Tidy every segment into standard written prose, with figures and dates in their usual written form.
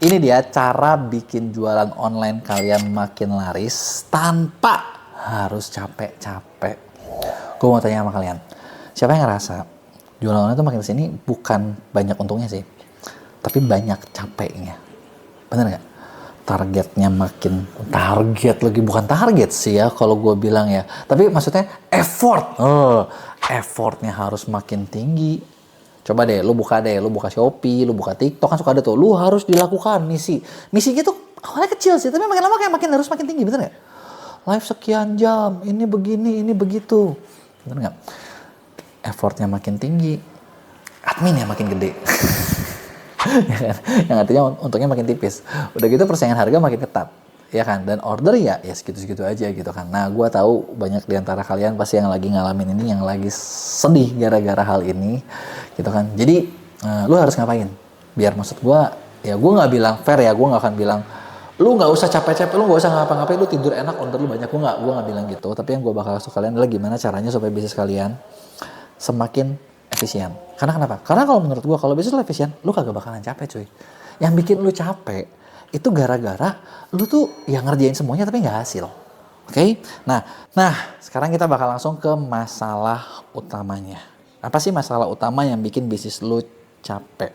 Ini dia cara bikin jualan online kalian makin laris tanpa harus capek-capek. Gue mau tanya sama kalian, siapa yang ngerasa jualan online itu makin kesini bukan banyak untungnya sih, tapi banyak capeknya? Bener nggak? Targetnya makin bukan target sih ya kalau gue bilang ya, tapi maksudnya effortnya harus makin tinggi. Coba deh, lu buka Shopee, lu buka TikTok, kan suka ada tuh, lu harus dilakukan misi gitu. Awalnya kecil sih, tapi makin lama kayak harus makin tinggi, bener nggak? Live sekian jam, ini begini, ini begitu, bener nggak? Effortnya makin tinggi, adminnya makin gede. Yang artinya untungnya makin tipis. Udah gitu persaingan harga makin ketat, ya kan? Dan order ya segitu-segitu aja gitu kan. Nah, gue tahu banyak di antara kalian pasti yang lagi ngalamin ini, yang lagi sedih gara-gara hal ini, gitu kan. Jadi lu harus ngapain? Biar maksud gue, ya gue nggak bilang fair ya, gue nggak akan bilang lu nggak usah capek-capek, lu nggak usah ngapa-ngapain, lu tidur enak, order lu banyak. Gue nggak bilang gitu. Tapi yang gue bakal kasih kalian adalah gimana caranya supaya bisnis kalian semakin efisien. Karena kenapa? Karena kalau menurut gue, kalau bisnis lu efisien, lu kagak bakalan capek cuy. Yang bikin lu capek itu gara-gara lu tuh yang ngerjain semuanya tapi nggak hasil. Oke? Nah, sekarang kita bakal langsung ke masalah utamanya. Apa sih masalah utama yang bikin bisnis lu capek?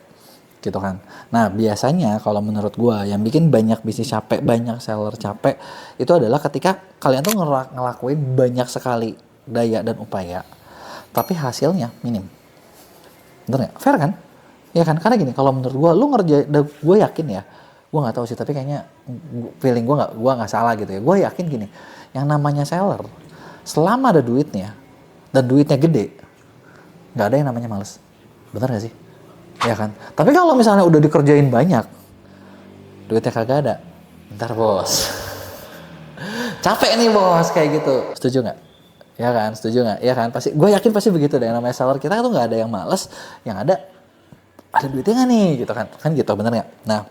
Gitu kan. Nah, biasanya kalau menurut gue yang bikin banyak bisnis capek, banyak seller capek, itu adalah ketika kalian tuh ngelakuin banyak sekali daya dan upaya, tapi hasilnya minim. Bener nggak? Fair kan? Ya kan? Karena gini, kalau menurut gue, lu ngerjain, gue yakin ya, gue nggak tahu sih, tapi kayaknya feeling gue nggak salah gitu ya. Gue yakin gini, yang namanya seller, selama ada duitnya dan duitnya gede, nggak ada yang namanya males. Bener nggak sih? Ya kan? Tapi kalau misalnya udah dikerjain banyak, duitnya kagak ada, ntar bos, capek nih bos, kayak gitu. Setuju nggak? Ya kan, setuju nggak? Ya kan, pasti. Gue yakin pasti begitu deh. Yang namanya seller kita tuh nggak ada yang males, yang ada duitnya nggak nih, gitu kan? Kan gitu, bener nggak? Nah,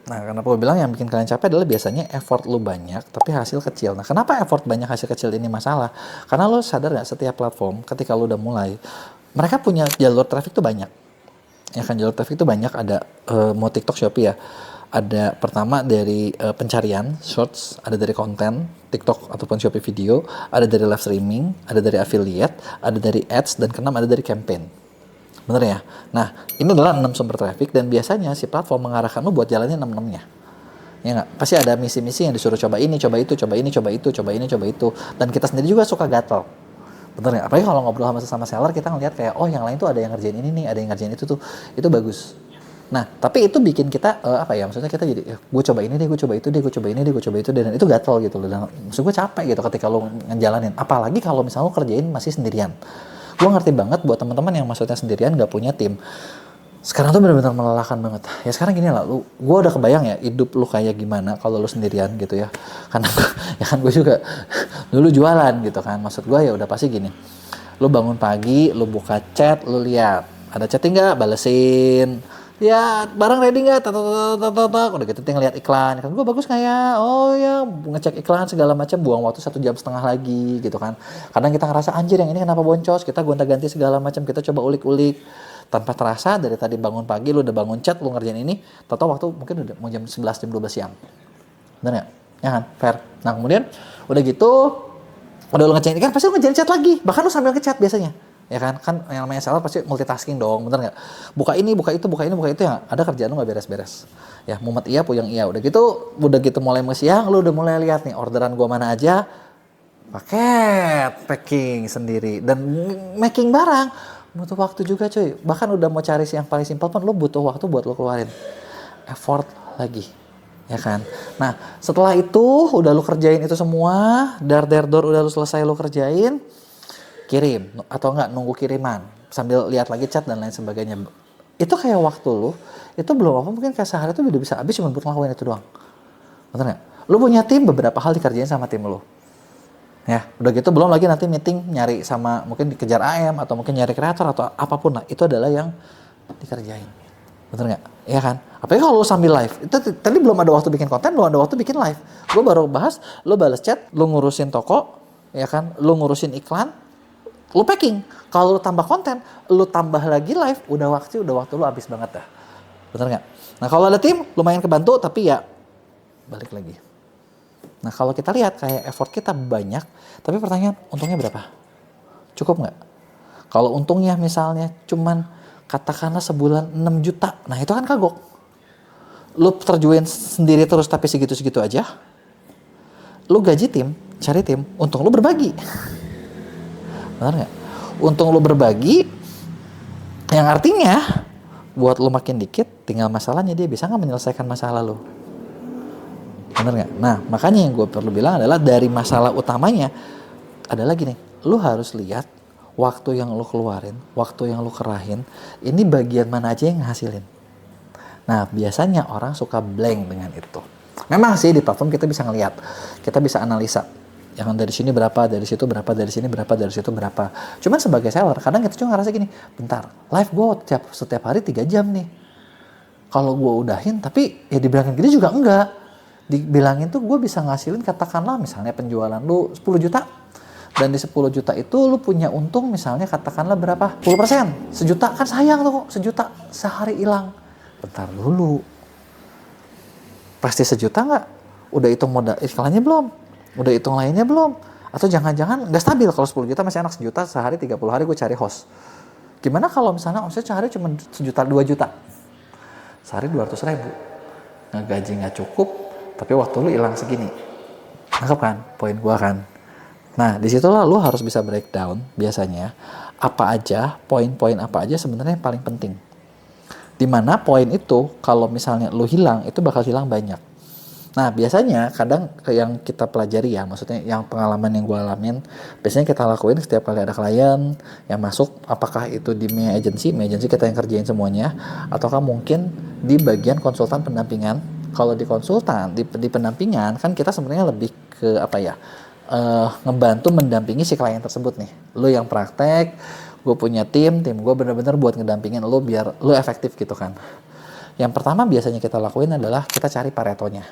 kenapa gue bilang yang bikin kalian capek adalah biasanya effort lu banyak, tapi hasil kecil. Nah, kenapa effort banyak hasil kecil ini masalah? Karena lo sadar nggak, setiap platform ketika lo udah mulai, mereka punya jalur traffic tuh banyak. Ya kan, jalur traffic tuh banyak. Ada mau TikTok, Shopee ya. Ada pertama dari pencarian, shorts, ada dari konten, TikTok ataupun Shopee video, ada dari live streaming, ada dari affiliate, ada dari ads, dan keenam ada dari campaign. Bener ya? Nah, ini adalah 6 sumber traffic, dan biasanya si platform mengarahkan lu buat jalannya 6-6-nya. Ya nggak? Pasti ada misi-misi yang disuruh coba ini, coba itu, coba ini, coba itu, coba ini, coba itu. Dan kita sendiri juga suka gatel. Bener nggak? Apalagi kalau ngobrol sama seller, kita ngeliat kayak, oh yang lain tuh ada yang ngerjain ini nih, ada yang ngerjain itu tuh. Itu bagus. Nah, tapi itu bikin kita, maksudnya kita jadi, gue coba ini deh, gue coba itu deh, gue coba ini deh, gue coba itu deh, dan itu gatel gitu loh. Dan maksud gue capek gitu ketika lo ngejalanin. Apalagi kalau misalnya lo kerjain masih sendirian. Gue ngerti banget buat teman-teman yang maksudnya sendirian, gak punya tim. Sekarang tuh benar-benar melelahkan banget. Ya sekarang gini lah, gue udah kebayang ya hidup lu kayak gimana kalau lu sendirian gitu ya. Karena gue juga dulu jualan gitu kan. Maksud gue ya udah pasti gini. Lu bangun pagi, lu buka chat, lu lihat ada chatting nggak, balesin. Ya barang ready nggak, udah gitu tinggal lihat iklan kan, gue bagus nggak ya, oh ya ngecek iklan segala macam, buang waktu 1,5 jam lagi gitu kan. Kadang kita ngerasa anjir yang ini kenapa boncos, kita gonta-ganti segala macam, kita coba ulik-ulik. Tanpa terasa dari tadi bangun pagi lu udah bangun chat, lu ngerjain ini, tahu waktu mungkin udah mau jam 11, jam 12 siang. Bener nggak? Ya kan? Fair. Nah kemudian udah gitu, udah lu ngerjain kan pasti lu ngerjain chat lagi, bahkan lu sambil ngechat biasanya. Ya kan yang namanya seller pasti multitasking dong, bener nggak? Buka ini, buka itu, buka ini, buka itu, ya ada kerjaan lu nggak beres-beres. Ya mumet iya, puyeng iya. Udah gitu mulai siang, lu udah mulai lihat nih orderan gua mana aja, paket, packing sendiri, dan making barang butuh waktu juga cuy. Bahkan udah mau cari yang paling simpel pun lu butuh waktu buat lu keluarin effort lagi. Ya kan? Nah setelah itu udah lu kerjain itu semua, udah lu selesai lu kerjain, kirim atau enggak nunggu kiriman sambil lihat lagi chat dan lain sebagainya. Itu kayak waktu lu itu belum apa, mungkin kayak sehari itu udah bisa habis cuma buat ngelakuin itu doang. Bener nggak? Lu punya tim, beberapa hal dikerjain sama tim lu. Ya, udah gitu belum lagi nanti meeting nyari sama, mungkin dikejar AM atau mungkin nyari kreator atau apapun lah, itu adalah yang dikerjain. Bener nggak? Ya kan? Apalagi kalau lu sambil live, itu tadi belum ada waktu bikin konten, belum ada waktu bikin live. Gue baru bahas, lu balas chat, lu ngurusin toko, ya kan? Lu ngurusin iklan, lu packing. Kalau lu tambah konten, lu tambah lagi live, udah waktu lu habis banget dah. Bener nggak? Nah kalau ada tim lumayan kebantu, tapi ya balik lagi. Nah kalau kita lihat kayak effort kita banyak, tapi pertanyaan untungnya berapa? Cukup nggak? Kalau untungnya misalnya cuman katakanlah sebulan 6 juta, nah itu kan kagok. Lu terjuin sendiri terus tapi segitu-segitu aja. Lu gaji tim, cari tim, untung lu berbagi. Benar nggak? Untung lu berbagi, yang artinya buat lu makin dikit, tinggal masalahnya dia bisa nggak menyelesaikan masalah lu. Bener nggak? Nah makanya yang gue perlu bilang adalah dari masalah utamanya ada lagi nih, lu harus lihat waktu yang lu keluarin, waktu yang lu kerahin, ini bagian mana aja yang ngasilin. Nah biasanya orang suka blank dengan itu. Memang sih di platform kita bisa ngelihat, kita bisa analisa, yang dari sini berapa, dari situ berapa, dari sini berapa, dari situ berapa. Cuman sebagai seller, kadang kita cuma ngerasa gini, bentar, live gue setiap hari 3 jam nih. Kalau gue udahin, tapi ya dibilangin gini juga enggak. Dibilangin tuh gue bisa ngasilin katakanlah misalnya penjualan lu 10 juta. Dan di 10 juta itu lu punya untung misalnya katakanlah berapa? 10%. Sejuta kan sayang tuh kok, sejuta sehari hilang. Bentar dulu. Pasti sejuta nggak? Udah hitung modal iklannya belum? Udah hitung lainnya belum? Atau jangan-jangan nggak stabil kalau 10 juta masih enak, sejuta sehari 30 hari gue cari host. Gimana kalau misalnya omset sehari cuma sejuta 2 juta? Sehari 200.000. Ngegaji nggak cukup, tapi waktu lu hilang segini. Nangkep kan? Poin gua kan? Nah, disitulah lu harus bisa breakdown biasanya apa aja, poin-poin apa aja sebenarnya yang paling penting. Dimana poin itu kalau misalnya lu hilang, itu bakal hilang banyak. Nah, biasanya kadang yang kita pelajari ya, maksudnya yang pengalaman yang gue alamin, biasanya kita lakuin setiap kali ada klien yang masuk, apakah itu di Mia Agency kita yang kerjain semuanya, ataukah mungkin di bagian konsultan pendampingan. Kalau di konsultan, di pendampingan kan kita sebenarnya lebih ke apa ya, ngebantu mendampingi si klien tersebut nih. Lu yang praktek, gue punya tim gue bener-bener buat ngedampingin lu biar lu efektif gitu kan. Yang pertama biasanya kita lakuin adalah kita cari paretonya.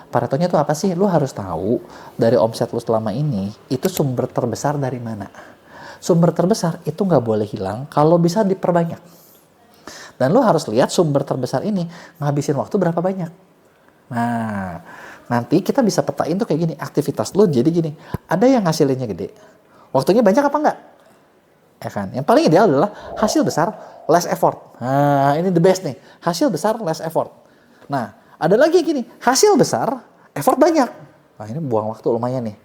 Paretonya itu apa sih? Lu harus tahu dari omset lu selama ini itu sumber terbesar dari mana. Sumber terbesar itu nggak boleh hilang kalau bisa diperbanyak. Dan lu harus lihat sumber terbesar ini ngabisin waktu berapa banyak. Nah, nanti kita bisa petain tuh kayak gini, aktivitas lu jadi gini, ada yang ngasilinnya gede, waktunya banyak apa enggak? Ya kan? Yang paling ideal adalah hasil besar, less effort. Nah, ini the best nih, hasil besar, less effort. Nah, ada lagi gini, hasil besar, effort banyak. Nah, ini buang waktu lumayan nih.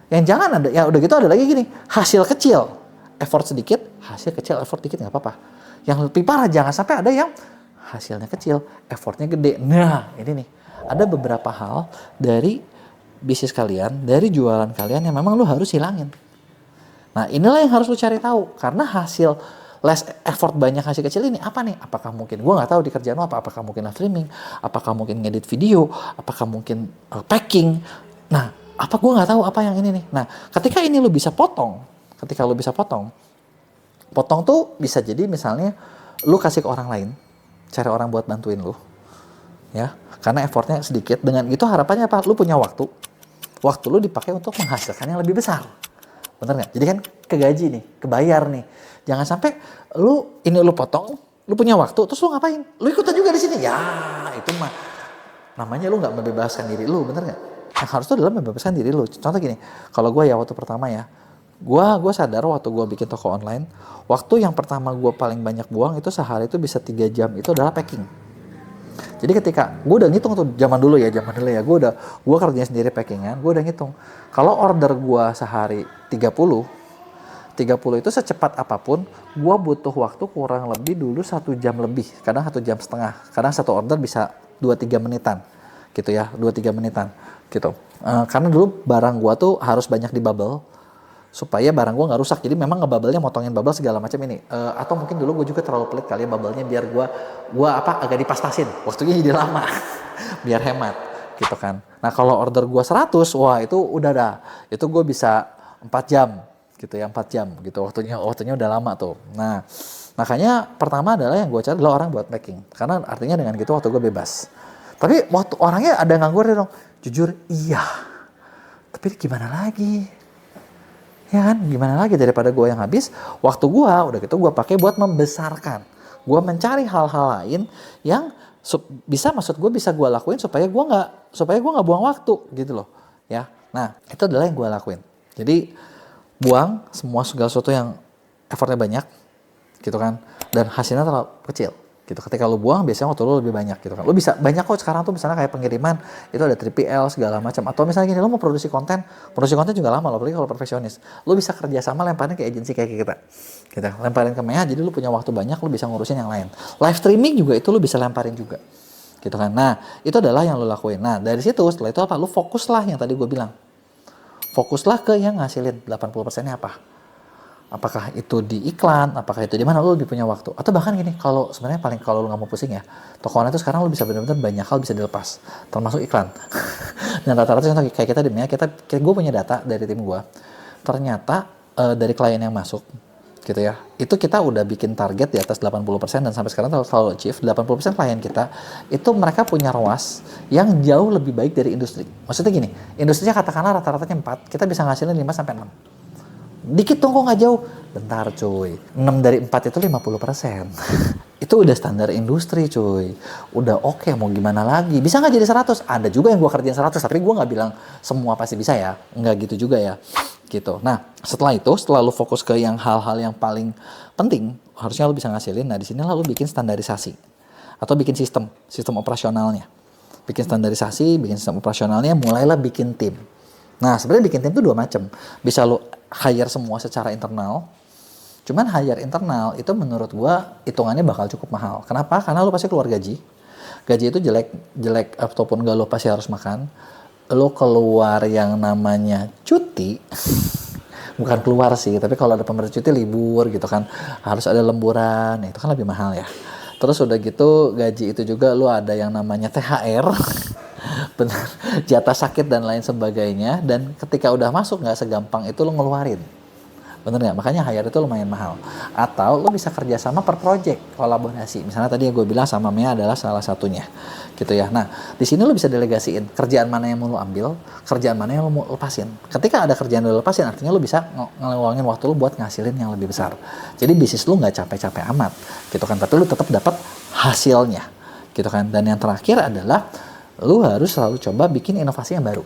Yang jangan ada, ya udah gitu ada lagi gini, hasil kecil, effort sedikit, hasil kecil, effort dikit nggak apa-apa. Yang lebih parah jangan sampai ada yang hasilnya kecil, effortnya gede. Nah, ini nih, ada beberapa hal dari bisnis kalian, dari jualan kalian yang memang lu harus hilangin. Nah, inilah yang harus lu cari tahu, karena hasil less effort banyak hasil kecil ini apa nih? Apakah mungkin gue nggak tahu di kerjaan lo apa? Apakah mungkin live streaming? Apakah mungkin ngedit video? Apakah mungkin packing? Nah, apa gue nggak tahu apa yang ini nih? Nah, ketika ini lu bisa potong, potong tuh bisa jadi misalnya lu kasih ke orang lain, cari orang buat bantuin lu, ya, karena effortnya sedikit. Dengan itu harapannya apa? Lu punya waktu lu dipakai untuk menghasilkan yang lebih besar. Bener nggak? Jadi kan kegaji nih, kebayar nih. Jangan sampai lu potong, lu punya waktu, terus lu ngapain? Lu ikutan juga di sini. Ya, itu mah namanya lu nggak membebaskan diri lu, bener nggak? Yang harus tuh adalah membebaskan diri lu. Contoh gini, kalau gue ya waktu pertama ya, gue sadar waktu gue bikin toko online, waktu yang pertama gue paling banyak buang itu sehari itu bisa 3 jam, itu adalah packing. Jadi ketika gue udah ngitung tuh zaman dulu ya, gue kerjain sendiri packingan, gue udah ngitung. Kalau order gue sehari 30 itu secepat apapun, gue butuh waktu kurang lebih dulu 1 jam lebih, kadang 1 jam setengah, kadang satu order bisa 2-3 menitan, gitu ya, 2-3 menitan, gitu. Karena dulu barang gue tuh harus banyak di bubble, supaya barang gue nggak rusak. Jadi memang ngebubble-nya motongin bubble segala macam ini. Atau mungkin dulu gue juga terlalu pelit kali ya bubble-nya, biar gue agak dipas-pasin. Waktunya jadi lama. Biar hemat gitu kan. Nah kalau order gue 100, wah itu udah dah. Itu gue bisa 4 jam gitu ya, 4 jam gitu. Waktunya udah lama tuh. Nah makanya pertama adalah yang gue cari adalah orang buat packing. Karena artinya dengan gitu waktu gue bebas. Tapi waktu orangnya ada nganggur dong. Jujur iya. Tapi gimana lagi? Ya kan, gimana lagi daripada gue yang habis waktu gue, udah gitu gue pakai buat membesarkan. Gue mencari hal-hal lain yang Bisa, maksud gue bisa gue lakuin supaya gue nggak buang waktu gitu loh ya. Nah itu adalah yang gue lakuin. Jadi buang semua segala sesuatu yang effortnya banyak gitu kan, dan hasilnya terlalu kecil gitu. Ketika lu buang biasanya waktu lu lebih banyak gitu kan. Lu bisa banyak kok sekarang tuh, misalnya kayak pengiriman itu ada 3PL segala macam, atau misalnya gini, lu mau produksi konten juga lama loh, apalagi kalau profesionis. Lu bisa kerja sama, lemparin ke agensi kayak kita gitu, lemparin ke Mea, jadi lu punya waktu banyak, lu bisa ngurusin yang lain. Live streaming juga itu lu bisa lemparin juga gitu kan. Nah itu adalah yang lu lakuin. Nah dari situ setelah itu apa, lu fokuslah yang tadi gue bilang, fokuslah ke yang ngasilin 80%-nya apa. Apakah itu di iklan, apakah itu di mana, lu lebih punya waktu. Atau bahkan gini, kalau sebenarnya paling, kalau lu nggak mau pusing ya, toko online itu sekarang lu bisa benar-benar banyak hal bisa dilepas, termasuk iklan. Dan rata-rata contoh kayak kita di Mea, gue punya data dari tim gue, ternyata dari klien yang masuk gitu ya, itu kita udah bikin target di atas 80%, dan sampai sekarang selalu achieve 80% klien kita itu mereka punya ROAS yang jauh lebih baik dari industri. Maksudnya gini, industrinya katakanlah rata-ratanya 4, kita bisa ngasilin 5-6. Dikit dong kok nggak jauh. Bentar cuy, 6 dari 4 itu 50%. Itu udah standar industri cuy. Udah oke, mau gimana lagi. Bisa nggak jadi 100? Ada juga yang gue kerjain 100, tapi gue nggak bilang semua pasti bisa ya. Nggak gitu juga ya. Gitu. Nah, setelah itu, setelah lu fokus ke yang hal-hal yang paling penting, harusnya lu bisa ngasilin. Nah, di sini lalu bikin standarisasi. Atau bikin sistem operasionalnya. Bikin standarisasi, bikin sistem operasionalnya, mulailah bikin tim. Nah, sebenarnya bikin tim itu 2 macam. Bisa lu hire semua secara internal. Cuman hire internal itu menurut gua hitungannya bakal cukup mahal. Kenapa? Karena lu pasti keluar gaji. Gaji itu jelek ataupun gak, lu pasti harus makan. Lu keluar yang namanya cuti. Bukan keluar sih, tapi kalau ada pemerintah cuti, libur gitu kan, harus ada lemburan. Itu kan lebih mahal ya. Terus udah gitu gaji itu juga lu ada yang namanya THR. Benar, jatah sakit dan lain sebagainya, dan ketika udah masuk nggak segampang itu lo ngeluarin, bener nggak? Makanya hire itu lumayan mahal. Atau lo bisa kerjasama per project, kolaborasi. Misalnya tadi yang gue bilang sama Mea adalah salah satunya, gitu ya. Nah di sini lo bisa delegasiin kerjaan mana yang mau lo ambil, kerjaan mana yang lo mau lepasin. Ketika ada kerjaan lo lepasin, artinya lo bisa ngeluangin waktu lo buat ngasilin yang lebih besar. Jadi bisnis lo nggak capek-capek amat, gitu kan. Tapi lo tetap dapat hasilnya, gitu kan. Dan yang terakhir adalah lu harus selalu coba bikin inovasi yang baru.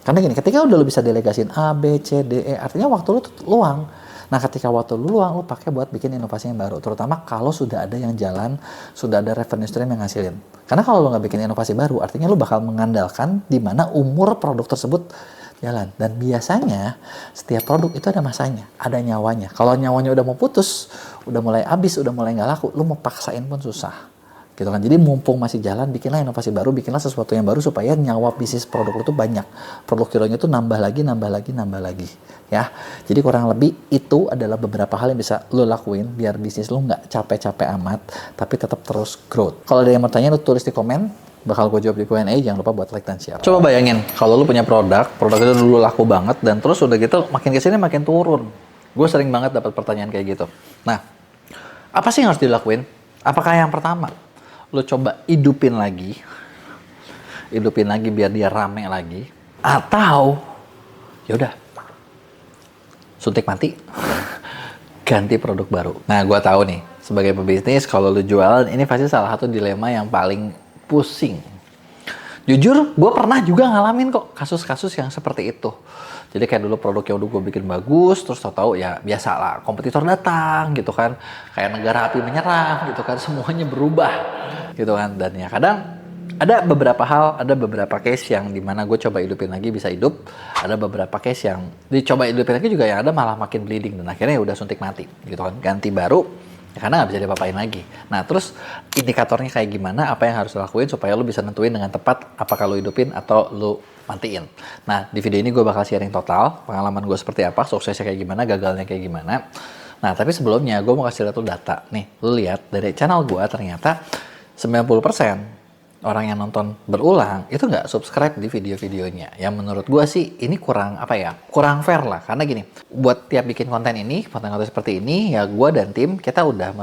Karena gini, ketika udah lu bisa delegasiin A, B, C, D, E, artinya waktu lu tuh luang. Nah, ketika waktu lu luang, lu pakai buat bikin inovasi yang baru. Terutama kalau sudah ada yang jalan, sudah ada revenue stream yang ngasilin. Karena kalau lu nggak bikin inovasi baru, artinya lu bakal mengandalkan di mana umur produk tersebut jalan. Dan biasanya setiap produk itu ada masanya, ada nyawanya. Kalau nyawanya udah mau putus, udah mulai habis, udah mulai nggak laku, lu mau paksain pun susah. Gitu kan. Jadi mumpung masih jalan, bikinlah inovasi baru, bikinlah sesuatu yang baru supaya nyawa bisnis produk lu tuh banyak. Produk kilonya tuh nambah lagi ya. Jadi kurang lebih itu adalah beberapa hal yang bisa lu lakuin biar bisnis lu nggak capek-capek amat, tapi tetap terus growth. Kalau ada yang mau tanya, lu tulis di komen, bakal gue jawab di Q&A. Jangan lupa buat like dan share. Coba bayangin kalau lu punya produk itu dulu laku banget, dan terus udah gitu makin kesini makin turun. Gue sering banget dapat pertanyaan kayak gitu. Nah, apa sih yang harus dilakuin? Apakah yang pertama lo coba hidupin lagi biar dia rame lagi, atau yaudah suntik mati ganti produk baru? Nah, gue tahu nih sebagai pebisnis, kalau lo jualan ini pasti salah satu dilema yang paling pusing. Jujur, gue pernah juga ngalamin kok kasus-kasus yang seperti itu. Jadi kayak dulu produknya udah gue bikin bagus, terus tahu ya biasa lah, kompetitor datang gitu kan, kayak negara api menyerang gitu kan, semuanya berubah gitu kan. Dan ya kadang ada beberapa case yang dimana gue coba hidupin lagi bisa hidup, ada beberapa case yang dicoba hidupin lagi juga yang ada malah makin bleeding, dan akhirnya udah suntik mati gitu kan, ganti baru ya, karena nggak bisa diapa-apain lagi. Nah terus indikatornya kayak gimana, apa yang harus dilakuin supaya lo bisa nentuin dengan tepat apakah lo hidupin atau lo matiin. Nah di video ini gue bakal sharing total pengalaman gue seperti apa, suksesnya kayak gimana, gagalnya kayak gimana. Nah tapi sebelumnya gue mau kasih lihat lo data nih. Lo lihat dari channel gue ternyata 90% orang yang nonton berulang itu nggak subscribe di video-videonya. Yang menurut gue sih ini kurang fair lah. Karena gini, buat tiap bikin konten konten seperti ini ya, gue dan tim kita udah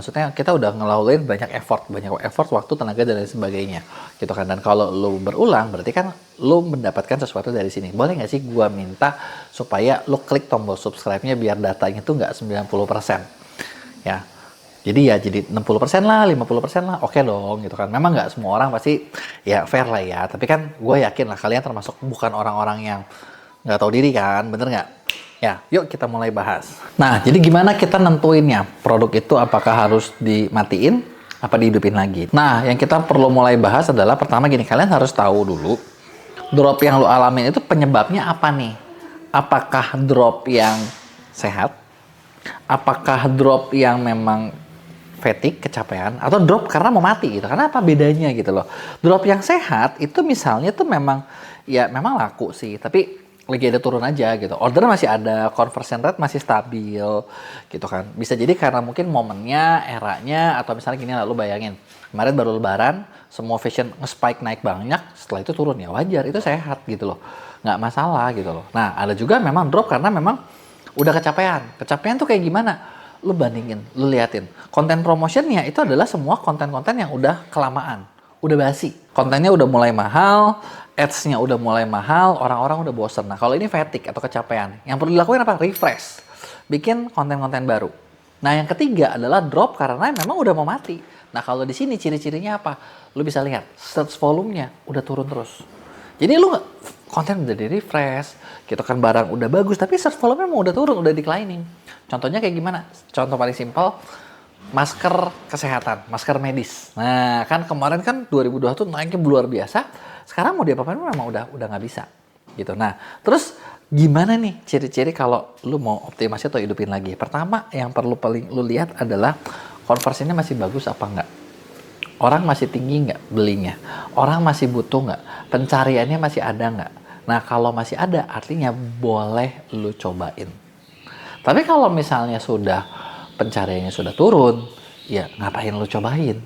ngelaluin banyak effort waktu, tenaga dan lain sebagainya gitu kan. Dan kalau lo berulang berarti kan lo mendapatkan sesuatu dari sini. Boleh nggak sih gue minta supaya lo klik tombol subscribe-nya biar datanya tuh nggak 90% ya. Jadi ya jadi 60% lah, 50% lah, oke dong gitu kan. Memang nggak semua orang pasti ya fair lah ya. Tapi kan gue yakin lah kalian termasuk bukan orang-orang yang nggak tahu diri kan, bener nggak? Ya, yuk kita mulai bahas. Nah, jadi gimana kita nentuinnya? Produk itu apakah harus dimatiin, apa dihidupin lagi? Nah, yang kita perlu mulai bahas adalah pertama gini, kalian harus tahu dulu drop yang lo alamin itu penyebabnya apa nih? Apakah drop yang sehat? Apakah drop yang memang fatigue, kecapean, atau drop karena mau mati gitu. Karena apa bedanya gitu loh. Drop yang sehat itu misalnya tuh memang ya memang laku sih, tapi lagi ada turun aja gitu. Order masih ada, conversion rate masih stabil gitu kan. Bisa jadi karena mungkin momennya, eranya, atau misalnya gini lah, lu bayangin. Kemarin baru lebaran, semua fashion nge-spike naik banyak, setelah itu turun ya wajar, itu sehat gitu loh. Nggak masalah gitu loh. Nah ada juga memang drop karena memang udah kecapean. Kecapean tuh kayak gimana? Lu bandingin, lu liatin. Konten promotionnya itu adalah semua konten-konten yang udah kelamaan, udah basi. Kontennya udah mulai mahal, ads-nya udah mulai mahal, orang-orang udah bosen. Nah kalau ini fatigue atau kecapean, yang perlu dilakuin apa? Refresh. Bikin konten-konten baru. Nah yang ketiga adalah drop karena memang udah mau mati. Nah kalau di sini ciri-cirinya apa? Lu bisa lihat, search volume-nya udah turun terus. Jadi lu konten udah di refresh, gitu kan barang udah bagus, tapi search volume memang udah turun, udah declining. Contohnya kayak gimana? Contoh paling simpel, masker kesehatan, masker medis. Nah kan kemarin kan 2020 tuh naiknya luar biasa, sekarang mau diapa-apain memang udah nggak bisa. Gitu. Nah terus gimana nih ciri-ciri kalau lu mau optimasi atau hidupin lagi? Pertama yang perlu paling lu lihat adalah konversinya masih bagus apa enggak. Orang masih tinggi nggak belinya? Orang masih butuh nggak? Pencariannya masih ada nggak? Nah kalau masih ada artinya boleh lu cobain. Tapi kalau misalnya sudah pencariannya sudah turun, ya ngapain lu cobain?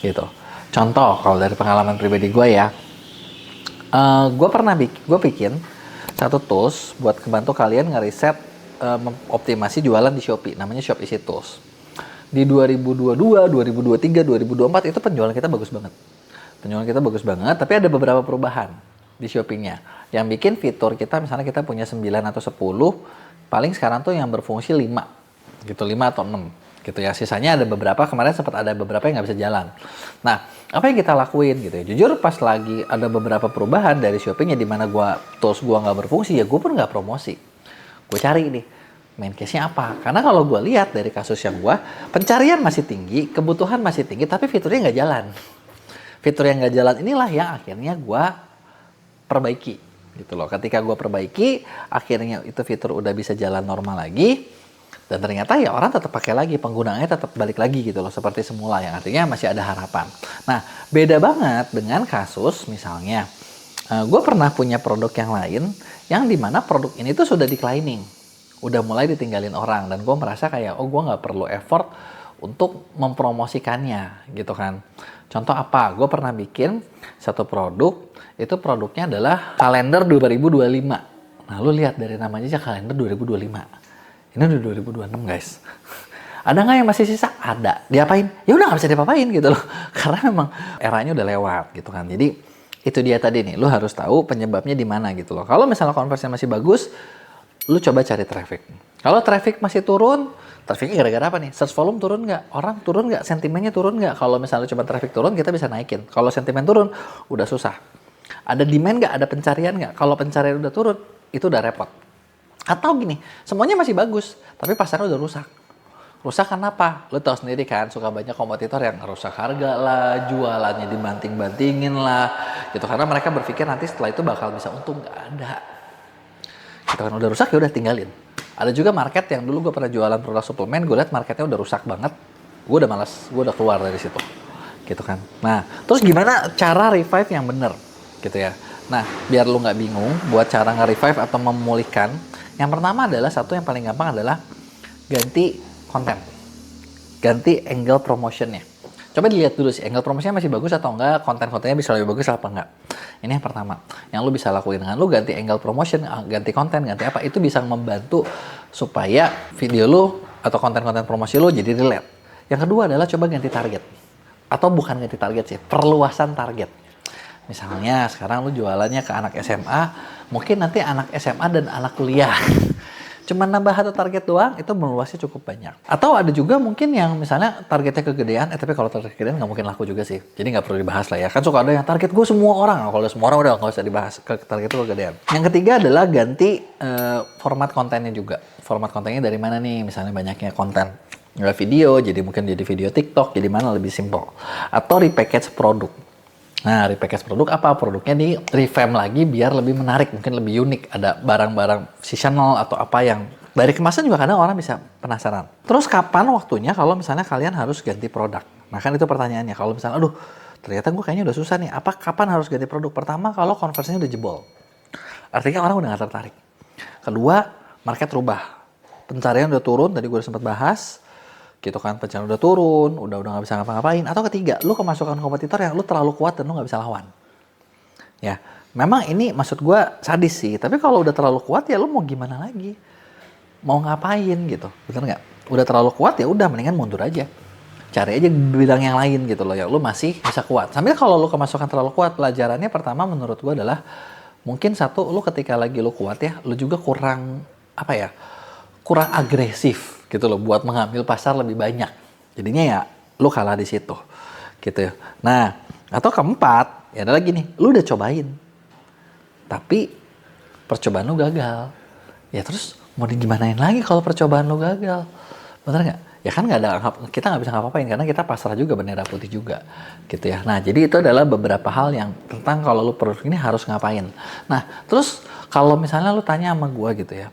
Gitu. Contoh kalau dari pengalaman pribadi gue ya, gue bikin satu tools buat membantu kalian ngeriset optimasi jualan di Shopee, namanya Shop Easy Tools. Di 2022, 2023, 2024 itu penjualan kita bagus banget. Penjualan kita bagus banget, tapi ada beberapa perubahan di Shopee-nya. Yang bikin fitur kita, misalnya kita punya 9 atau 10, paling sekarang tuh yang berfungsi 5. Gitu, 5 atau 6. Gitu ya, sisanya ada beberapa, kemarin sempat ada beberapa yang nggak bisa jalan. Nah, apa yang kita lakuin gitu ya? Jujur pas lagi ada beberapa perubahan dari Shopee-nya di mana tools gua nggak berfungsi, ya gue pun nggak promosi. Gue cari nih, main case-nya apa? Karena kalau gue lihat dari kasus yang gue, pencarian masih tinggi, kebutuhan masih tinggi, tapi fiturnya nggak jalan. Fitur yang nggak jalan inilah yang akhirnya gue perbaiki. Gitu loh. Ketika gue perbaiki, akhirnya itu fitur udah bisa jalan normal lagi, dan ternyata ya orang tetap pakai lagi, penggunaannya tetap balik lagi gitu loh, seperti semula, yang artinya masih ada harapan. Nah, beda banget dengan kasus misalnya, gue pernah punya produk yang lain, yang dimana produk ini tuh sudah declining. Udah mulai ditinggalin orang, dan gue merasa kayak gue nggak perlu effort untuk mempromosikannya gitu kan. Contoh apa? Gue pernah bikin satu produk, itu produknya adalah kalender 2025. Nah lu lihat dari namanya aja kalender 2025. Ini udah 2026 guys. Ada nggak yang masih sisa? Ada. Diapain? Ya udah nggak bisa diapa-apain gitu loh. Karena memang eranya udah lewat gitu kan. Jadi itu dia tadi nih, lu harus tahu penyebabnya di mana gitu loh. Kalau misalnya konversinya masih bagus, lu coba cari traffic. Kalau traffic masih turun, trafficnya gara-gara apa nih? Search volume turun nggak? Orang turun nggak? Sentimennya turun nggak? Kalau misalnya cuma traffic turun, kita bisa naikin. Kalau sentimen turun, udah susah. Ada demand nggak? Ada pencarian nggak? Kalau pencarian udah turun, itu udah repot. Atau gini, semuanya masih bagus, tapi pasarnya udah rusak. Rusak kenapa? Lu tahu sendiri kan, suka banyak kompetitor yang rusak harga lah, jualannya dibanting-bantingin lah, gitu. Karena mereka berpikir nanti setelah itu bakal bisa untung. Nggak ada. Gitu kan, udah rusak ya udah tinggalin. Ada juga market yang dulu gue pernah jualan produk suplemen, gue lihat marketnya udah rusak banget, gue udah malas, gue udah keluar dari situ, gitu kan. Nah, terus gimana cara revive yang bener, gitu ya. Nah, biar lu nggak bingung buat cara nge-revive atau memulihkan, yang pertama adalah satu yang paling gampang adalah ganti konten, ganti angle promotionnya. Coba dilihat dulu sih, angle promotionnya masih bagus atau enggak, konten-kontennya bisa lebih bagus apa enggak. Ini yang pertama. Yang lu bisa lakuin dengan lu ganti angle promotion, ganti konten, ganti apa, itu bisa membantu supaya video lu atau konten-konten promosi lu jadi relate. Yang kedua adalah coba ganti target. Atau bukan ganti target sih, perluasan target. Misalnya sekarang lu jualannya ke anak SMA, mungkin nanti anak SMA dan anak kuliah. Cuma nambah satu target doang, itu meluasnya cukup banyak. Atau ada juga mungkin yang misalnya targetnya kegedean, tapi kalau target kegedean nggak mungkin laku juga sih. Jadi nggak perlu dibahas lah ya. Kan suka ada yang target gue semua orang. Nah, kalau semua orang udah nggak usah dibahas, target itu kegedean. Yang ketiga adalah ganti format kontennya juga. Format kontennya dari mana nih? Misalnya banyaknya konten video, jadi mungkin jadi video TikTok, jadi mana lebih simple. Atau repackage produk. Nah, repackage produk apa? Produknya di revamp lagi biar lebih menarik, mungkin lebih unik. Ada barang-barang seasonal atau apa yang dari kemasan juga kadang orang bisa penasaran. Terus kapan waktunya kalau misalnya kalian harus ganti produk? Nah kan itu pertanyaannya. Kalau misalnya, aduh ternyata gue kayaknya udah susah nih. Apa kapan harus ganti produk? Pertama, kalau konversinya udah jebol. Artinya orang udah gak tertarik. Kedua, market rubah. Pencarian udah turun, tadi gue udah sempat bahas. Gitu kan, pencarian udah turun, udah nggak bisa ngapa-ngapain. Atau ketiga, lu kemasukan kompetitor yang lu terlalu kuat dan lu nggak bisa lawan. Ya, memang ini maksud gue sadis sih. Tapi kalau udah terlalu kuat ya lu mau gimana lagi? Mau ngapain gitu, bener nggak? Udah terlalu kuat ya udah mendingan mundur aja. Cari aja bidang yang lain gitu loh, ya lu masih bisa kuat. Sambil kalau lu kemasukan terlalu kuat, pelajarannya pertama menurut gue adalah mungkin satu, lu ketika lagi lu kuat ya, lu juga kurang apa ya? Kurang agresif gitu loh buat mengambil pasar lebih banyak. Jadinya ya lu kalah di situ. Gitu. Nah, atau keempat, ya ada lagi nih, lu udah cobain. Tapi percobaan lu gagal. Ya terus mau digimanain lagi kalau percobaan lu gagal? Bener nggak? Ya kan kita nggak bisa ngapa-ngapain karena kita pasrah juga, bendera putih juga. Gitu ya. Nah, jadi itu adalah beberapa hal yang tentang kalau lu produk ini harus ngapain. Nah, terus kalau misalnya lu tanya sama gua gitu ya,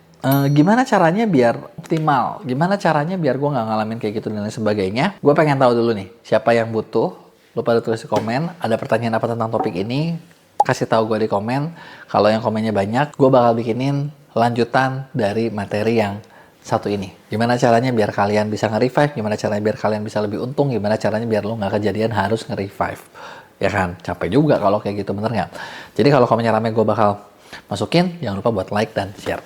gimana caranya biar optimal? Gimana caranya biar gue nggak ngalamin kayak gitu dan lain sebagainya? Gue pengen tahu dulu nih, siapa yang butuh? Lu pada tulis di komen, ada pertanyaan apa tentang topik ini? Kasih tahu gue di komen. Kalau yang komennya banyak, gue bakal bikinin lanjutan dari materi yang satu ini. Gimana caranya biar kalian bisa nge-revive? Gimana caranya biar kalian bisa lebih untung? Gimana caranya biar lu nggak kejadian harus nge-revive? Ya kan? Capek juga kalau kayak gitu, bener nggak? Jadi kalau komennya rame gue bakal masukin. Jangan lupa buat like dan share.